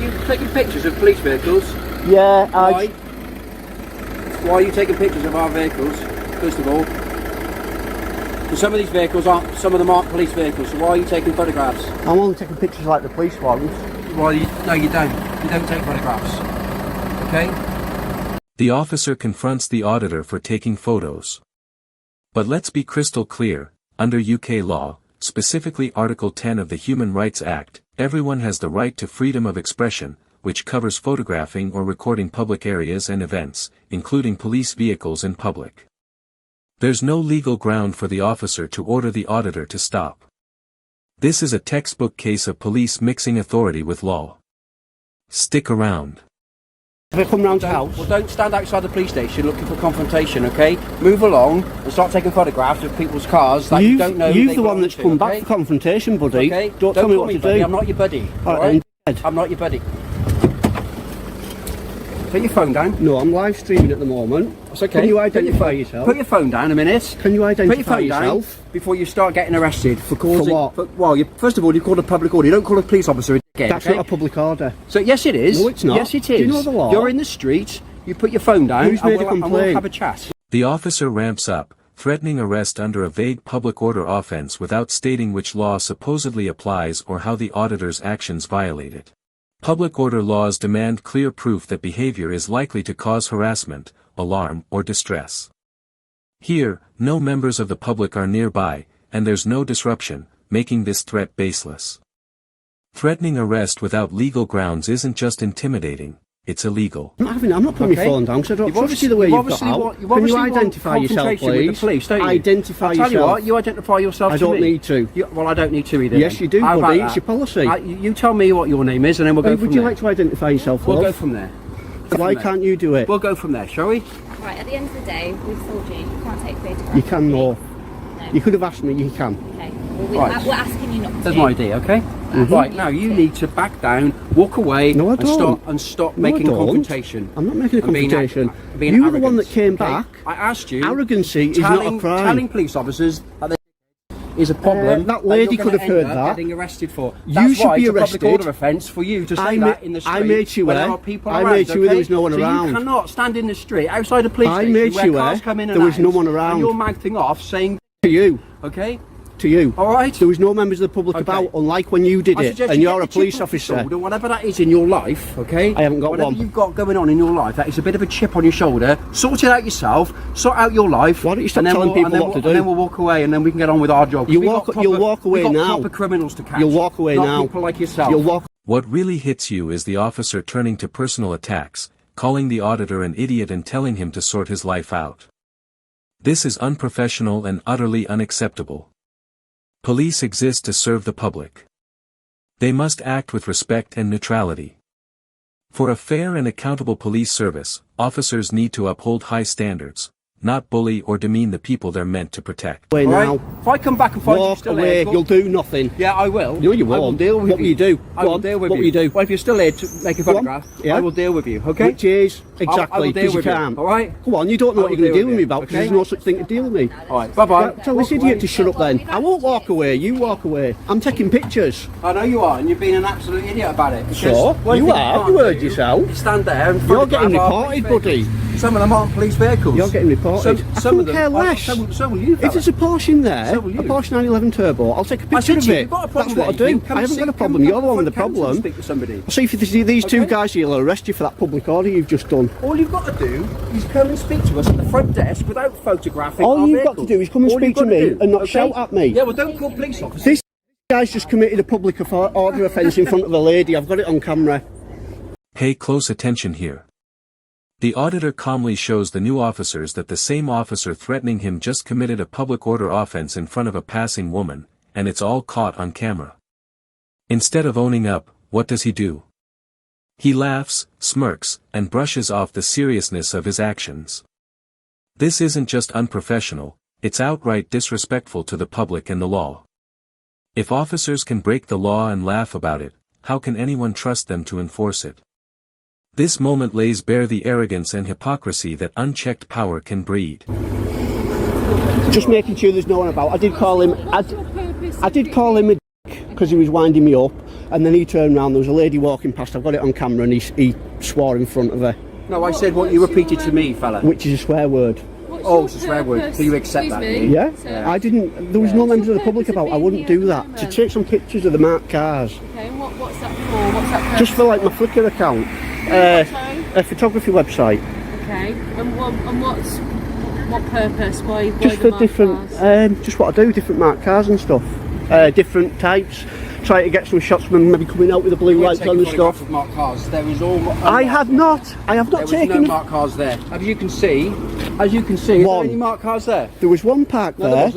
you taking pictures of police vehicles? Yeah, Why? Why are you taking pictures of our vehicles, first of all? Because some of these vehicles aren't, some of them aren't police vehicles, so why are you taking photographs? I'm only taking pictures like the police ones. Well, no, you don't. You don't take photographs. Okay? The officer confronts the auditor for taking photos. But let's be crystal clear, under UK law, specifically Article 10 of the Human Rights Act, everyone has the right to freedom of expression, which covers photographing or recording public areas and events, including police vehicles in public. There's no legal ground for the officer to order the auditor to stop. This is a textbook case of police mixing authority with law. Stick around. If I come round to the house... Well, don't stand outside the police station looking for confrontation, okay? Move along and start taking photographs of people's cars that you don't know. You're the one that's come back for confrontation, buddy. Okay? Don't tell me what to do. I'm not your buddy. Alright? I'm not your buddy. Put your phone down. No, I'm live streaming at the moment. It's okay. Can you identify yourself? Put your phone down a minute. Can you identify Put your phone yourself? down before you start getting arrested for causing... For what? Well, first of all, you called a public order. You don't call a police officer a dickhead, That's okay? not a public order. So, yes, it is. No, it's not. Yes, it is. Do you know the law? You're in the street, you put your phone down, Who's made a and we'll complaint? have a chat. The officer ramps up, threatening arrest under a vague public order offense without stating which law supposedly applies or how the auditor's actions violate it. Public order laws demand clear proof that behavior is likely to cause harassment, alarm, or distress. Here, no members of the public are nearby, and there's no disruption, making this threat baseless. Threatening arrest without legal grounds isn't just intimidating, it's illegal. I'm not putting my phone down because I don't trust you the way you've got out. Can you identify yourself, please? With the police, don't you? Identify yourself. Tell you what, you identify yourself I to me. don't need to. Well, I don't need to either. Yes, then. you do, How buddy. about It's that? your policy. You tell me what your name is, and then we'll go from Would you there. like to identify yourself, We'll love? go from there. Why can't you do it? We'll go from there, shall we? Right, at the end of the day, we've told you you can't take photographs. You can, no. No. You could have asked me, you can. Okay. Well, Right. we're asking you not to. That's my idea, okay? Right, now you need to back down, walk away, No, I and don't. stop No, I making a don't. confrontation. I'm not making a And being confrontation. being You were the one arrogant, that came okay? back. I asked you. Arrogancy is not a crime. Telling police officers that they is a problem. That lady you're could have gonna heard end up that. Getting arrested for. You That's should why be it's a arrested. public order offence for you to say that in the street. I made you when aware. there are people I around, made sure okay? there was no one so around. You cannot stand in the street outside a police I station made where you cars aware come in and there was out, no one around. and you're mouthing off saying To you. okay. To you. All right. There was no members of the public Okay. about, unlike when you did I it, suggest and you you're get a the police chip off your officer. shoulder, whatever that is in your life, okay? I haven't got whatever one. you've got going on in your life, that is a bit of a chip on your shoulder. Sort it out yourself. Sort out your life. Why don't you stop and then telling we'll- people and then what to we'll- do? And then we'll walk away, and then we can get on with our job. You'll We've walk- got you'll walk away we've got now. proper criminals to catch. You'll walk away not now. people like yourself. You'll walk. What really hits you is the officer turning to personal attacks, calling the auditor an idiot and telling him to sort his life out. This is unprofessional and utterly unacceptable. Police exist to serve the public. They must act with respect and neutrality. For a fair and accountable police service, officers need to uphold high standards, not bully or demean the people they're meant to protect. Away All now. right? If I come back and find you Walk still away. here, You'll do nothing. yeah, I will. No, you I will won't. deal with What will you do? I Go will on. deal with What you. will you do? Well, if you're still here to make a Go on. photograph, Yeah. I will deal with you, okay? Which is I exactly will deal because you with you, can't. all right? Come on, you don't know I what will you're going to deal deal with with me you, about because okay? there's no such thing to deal with me. All right, bye-bye. Yeah, tell this idiot to shut up then. I won't walk away. You walk away. I'm taking pictures. I know you are, and you're being an absolute idiot about it. because So? one You thing are. can't You heard do yourself. is stand there and You're getting photograph our reported, police buddy. vehicles. Some of them aren't police vehicles. You're getting reported. I Some of couldn't them. care less. So will you, If fella. there's a Porsche in there, So will you. a Porsche 911 Turbo, I'll take a I picture said of to you, it. you've got a problem That's what I with anything, do. come I haven't see- got a come- problem. come You're the one with the front counter and problem. speak to somebody. See if these two Okay. guys here will arrest you for that public order you've just done. All you've got to do is come and speak to us at the front desk without photographing All our you've got vehicles. to do is come and All speak you've to got me do, and not okay? shout at me. Yeah, well, don't call police officers. This guy's just committed a public order offence in front of a lady. I've got it on camera. Pay close attention here. The auditor calmly shows the new officers that the same officer threatening him just committed a public order offense in front of a passing woman, and it's all caught on camera. Instead of owning up, what does he do? He laughs, smirks, and brushes off the seriousness of his actions. This isn't just unprofessional, it's outright disrespectful to the public and the law. If officers can break the law and laugh about it, how can anyone trust them to enforce it? This moment lays bare the arrogance and hypocrisy that unchecked power can breed. Just making sure there's no one about. I did call him. I did call him a dick because he was winding me up. and then he turned round, there was a lady walking past, I've got it on camera, and he swore in front of her. No, I said what you repeated to me, fella. Which is a swear word. Oh, it's a swear word. So you accept that, do you? Yeah? I didn't, there was no members of the public about, I wouldn't do that. To take some pictures of the marked cars. Okay, and what's that for? What's that just for like my Flickr account. A photography website. Okay, and what purpose? Why just the for different, just what I do, different marked cars and stuff. Different types. Try to get some shots of them maybe coming out with the blue lights on and stuff. Of marked cars. There is all. I have not there taken. No marked cars there. As you can see, is there any marked cars there? There was one parked there. No,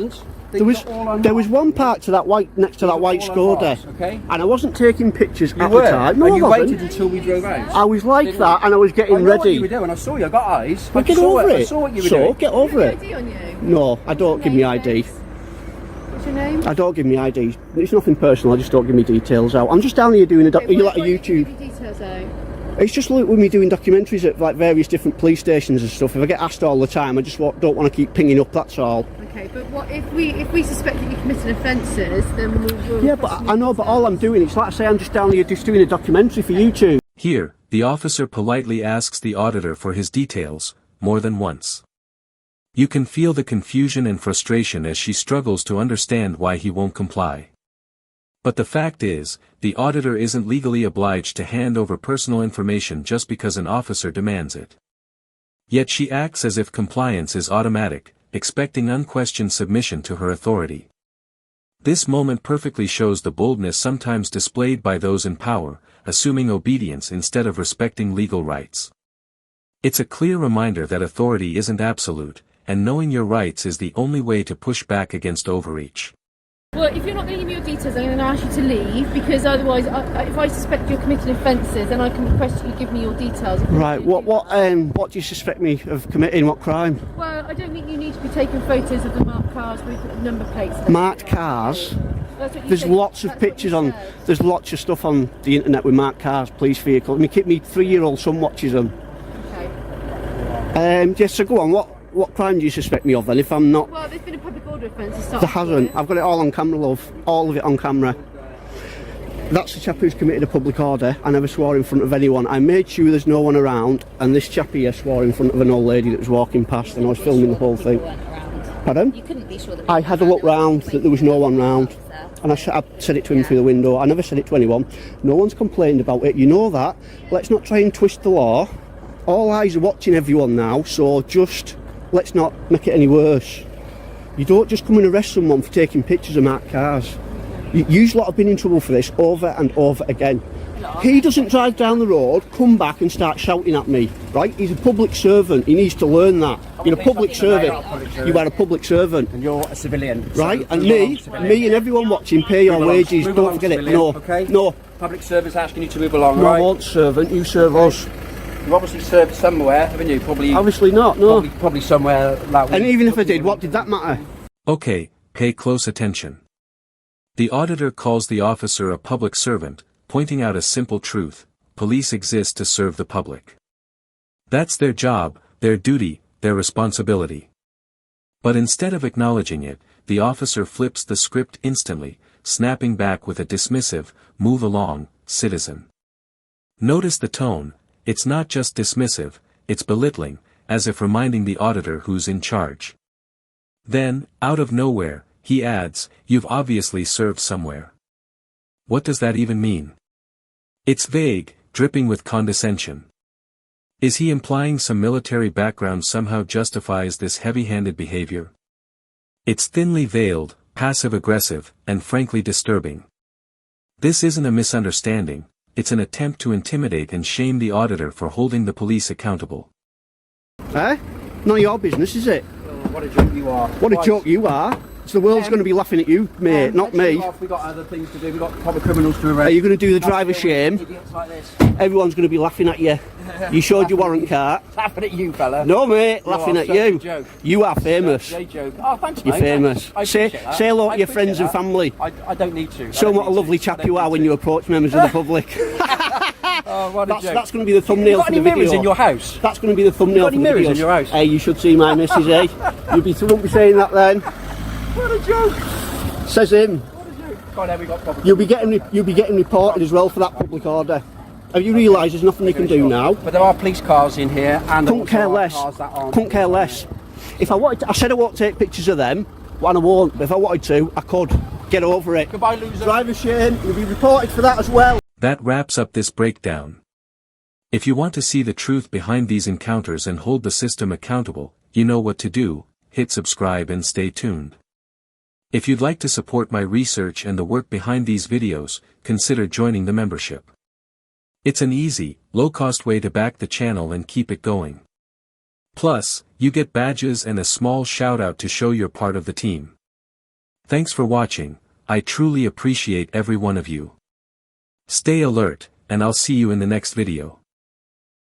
there wasn't. There was one parked to that white next to that white Skoda, okay. And I wasn't taking pictures at the time. No, and you I wasn't. waited until we drove out. I was like that, and I was getting ready. What you were doing. I saw you. I got eyes. Well, get over it. I saw what you were doing. Get over it. ID on you? No, I don't give me ID. What's your name? I don't give me ID. It's nothing personal. I just don't give me details out. I'm just down here doing you like a YouTube. Give your details out. It's just like with me doing documentaries at like various different police stations and stuff. If I get asked all the time, I just don't want to keep pinging up. That's all. Okay, but what if we suspect that you're committing offences, then we'll yeah, but I know. But all I'm doing, it's like I say, I'm just down here just doing a documentary for YouTube. Here, the officer politely asks the auditor for his details, more than once. You can feel the confusion and frustration as she struggles to understand why he won't comply. But the fact is, the auditor isn't legally obliged to hand over personal information just because an officer demands it. Yet she acts as if compliance is automatic, expecting unquestioned submission to her authority. This moment perfectly shows the boldness sometimes displayed by those in power, assuming obedience instead of respecting legal rights. It's a clear reminder that authority isn't absolute, and knowing your rights is the only way to push back against overreach. Well, if you're not going to give me your details, I'm going to ask you to leave, because otherwise, if I suspect you're committing offences, then I can request you give me your details. Right. What do you suspect me of committing? What crime? Well, I don't think you need to be taking photos of the marked cars with number plates. Marked cars? There's lots of pictures on. There's lots of stuff on the internet with marked cars, police vehicles. My 3-year-old son watches them. Okay. Yes. So go on. What crime do you suspect me of then? If I'm not. Well, there's been a public order offence. There hasn't. I've got it all on camera, love. All of it on camera. That's the chap who's committed a public order. I never swore in front of anyone. I made sure there's no one around, and this chap here swore in front of an old lady that was walking past, and I was filming the whole thing. Pardon? You couldn't be sure that I had a look round that there was no one round, and I said it to him through the window. I never said it to anyone. No one's complained about it. You know that. Let's not try and twist the law. All eyes are watching everyone now, so just let's not make it any worse. You don't just come and arrest someone for taking pictures of marked cars. You lot have been in trouble for this over and over again. He doesn't drive down the road, come back and start shouting at me, right? He's a public servant, he needs to learn that. You're a public servant, you are a public servant. And you're a civilian. Right, and me and everyone watching pay your wages, don't forget it. No, no. Public servant's asking you to move along, No, right? I won't servant, you serve us. You've obviously served somewhere, haven't you? Probably. Obviously not, no. Probably somewhere like. And even if I did, what did that matter? Okay, pay close attention. The auditor calls the officer a public servant, pointing out a simple truth: police exist to serve the public. That's their job, their duty, their responsibility. But instead of acknowledging it, the officer flips the script instantly, snapping back with a dismissive, "Move along, citizen." Notice the tone. It's not just dismissive, it's belittling, as if reminding the auditor who's in charge. Then, out of nowhere, he adds, "You've obviously served somewhere." What does that even mean? It's vague, dripping with condescension. Is he implying some military background somehow justifies this heavy-handed behavior? It's thinly veiled, passive-aggressive, and frankly disturbing. This isn't a misunderstanding. It's an attempt to intimidate and shame the auditor for holding the police accountable. Eh? None of your business, is it? What a joke you are. What a joke you are. So the world's going to be laughing at you, mate, not me. We've got other things to do. We've got proper criminals to arrest. Are you going to do the driver shame? Idiots like this. Everyone's going to be laughing at you. You showed your warrant card. Laughing at you, fella. No, mate, laughing at you. Joke. You are famous. Joke. Oh, thanks, You're mate. famous. I Say appreciate that. hello to your friends and family. I don't need to. Show them what a lovely chap you are when you approach members of the public. Oh, what a joke. That's going to be the thumbnail for the video. Have you got any mirrors in your house? That's going to be the thumbnail for the video. Have you got any mirrors in your house? Hey, you should see my missus, eh? You won't be saying that then. What a joke. Says him. What a joke. God, there we got proper. You'll be getting reported as well for that public order. Have you realised there's nothing you can do now? But there are police cars in here, and Couldn't care less. Couldn't care less. If I wanted, I said I won't take pictures of them, and I won't. But if I wanted to, I could. Get over it. Goodbye, loser. Driver shame. You'll be reported for that as well. That wraps up this breakdown. If you want to see the truth behind these encounters and hold the system accountable, you know what to do. Hit subscribe and stay tuned. If you'd like to support my research and the work behind these videos, consider joining the membership. It's an easy, low-cost way to back the channel and keep it going. Plus, you get badges and a small shout-out to show you're part of the team. Thanks for watching. I truly appreciate every one of you. Stay alert, and I'll see you in the next video.